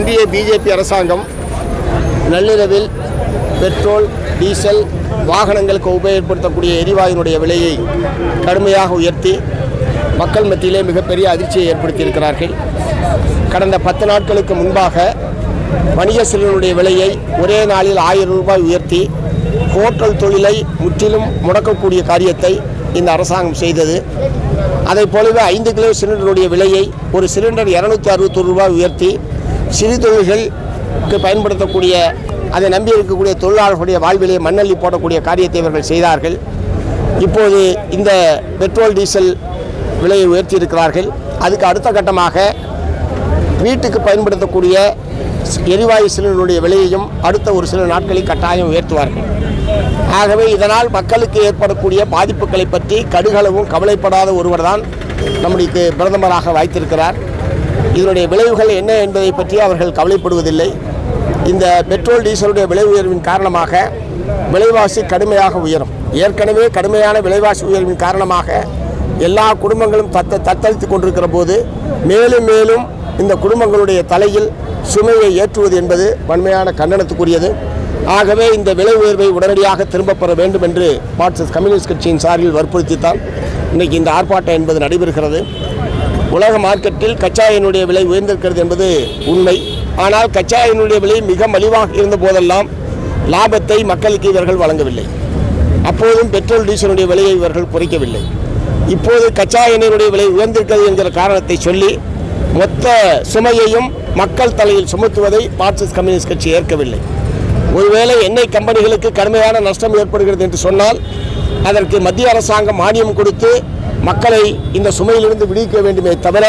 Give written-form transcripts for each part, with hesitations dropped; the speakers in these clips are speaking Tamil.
ஒன்றிய பிஜேபி அரசாங்கம் நள்ளிரவில் பெட்ரோல், டீசல் வாகனங்களுக்கு உபயோகப்படுத்தக்கூடிய எரிவாயுனுடைய விலையை கடுமையாக உயர்த்தி மக்கள் மத்தியிலே மிகப்பெரிய அதிர்ச்சியை ஏற்படுத்தியிருக்கிறார்கள். கடந்த 10 நாட்களுக்கு முன்பாக வணிக சிலிண்டருடைய விலையை ஒரே நாளில் 1000 ரூபாய் உயர்த்தி ஹோட்டல் தொழிலை முற்றிலும் முடக்கக்கூடிய காரியத்தை இந்த அரசாங்கம் செய்தது. அதை போலவே 5 கிலோ சிலிண்டருடைய விலையை ஒரு சிலிண்டர் 261 ரூபாய் உயர்த்தி சிறு தொழில்களுக்கு பயன்படுத்தக்கூடிய அதை நம்பி இருக்கக்கூடிய தொழிலாளர்களுடைய வாழ்விலே மண்ணள்ளி போடக்கூடிய காரியத்தை இவர்கள் செய்தார்கள். இப்போது இந்த பெட்ரோல், டீசல் விலையை உயர்த்தி இருக்கிறார்கள். அதுக்கு அடுத்த கட்டமாக வீட்டுக்கு பயன்படுத்தக்கூடிய எரிவாயு சிலிண்டருடைய விலையையும் அடுத்த ஒரு சில நாட்களில் கட்டாயம் உயர்த்துவார்கள். ஆகவே இதனால் மக்களுக்கு ஏற்படக்கூடிய பாதிப்புகளை பற்றி கடுகளவும் கவலைப்படாத ஒருவர் தான் நம்முடைய பிரதமராக வாய்த்திருக்கிறார். இதனுடைய விளைவுகள் என்ன என்பதை பற்றி அவர்கள் கவலைப்படுவதில்லை. இந்த பெட்ரோல், டீசலுடைய விலை உயர்வின் காரணமாக விலைவாசி கடுமையாக உயரும். ஏற்கனவே கடுமையான விலைவாசி உயர்வின் காரணமாக எல்லா குடும்பங்களும் தத்தளித்து கொண்டிருக்கிற போது மேலும் மேலும் இந்த குடும்பங்களுடைய தலையில் சுமையை ஏற்றுவது என்பது வன்மையான கண்டனத்துக்குரியது. ஆகவே இந்த விலை உயர்வை உடனடியாக திரும்பப் பெற வேண்டும் என்று மார்க்சிஸ்ட் கம்யூனிஸ்ட் கட்சியின் சார்பில் வற்புறுத்தித்தான் இன்றைக்கு இந்த ஆர்ப்பாட்டம் என்பது நடைபெறுகிறது. உலக மார்க்கெட்டில் கச்சா எண்ணெயுடைய விலை உயர்ந்திருக்கிறது என்பது உண்மை. ஆனால் கச்சா எண்ணெயுடைய விலை மிக மலிவாக இருந்த போதெல்லாம் லாபத்தை மக்களுக்கு இவர்கள் வழங்கவில்லை. அப்போதும் பெட்ரோல், டீசலுடைய விலையை இவர்கள் குறைக்கவில்லை. இப்போது கச்சா எண்ணெயுடைய விலை உயர்ந்திருக்கிறது என்கிற காரணத்தை சொல்லி மொத்த சுமையையும் மக்கள் தலையில் சுமத்துவதை மார்க்சிஸ்ட் கம்யூனிஸ்ட் கட்சி ஏற்கவில்லை. ஒருவேளை எண்ணெய் கம்பெனிகளுக்கு கடுமையான நஷ்டம் ஏற்படுகிறது என்று சொன்னால் அதற்கு மத்திய அரசாங்கம் மானியம் கொடுத்து மக்களை இந்த சுமையிலிருந்து விடுவிக்க வேண்டுமே தவிர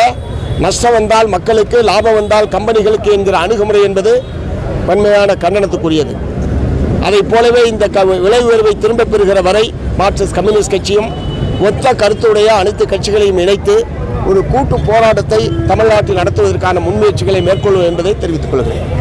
நஷ்டம் வந்தால் மக்களுக்கு, லாபம் வந்தால் கம்பெனிகளுக்கு என்கிற அணுகுமுறை என்பது வன்மையான கண்டனத்துக்குரியது. அதை போலவே இந்த விலை உயர்வை திரும்பப் பெறுகிற வரை மார்க்சிஸ்ட் கம்யூனிஸ்ட் கட்சியும் ஒத்த கருத்துடைய அனைத்து கட்சிகளையும் இணைத்து ஒரு கூட்டு போராட்டத்தை தமிழ்நாட்டில் நடத்துவதற்கான முன்முயற்சிகளை மேற்கொள்ளும் என்பதை தெரிவித்துக் கொள்கிறேன்.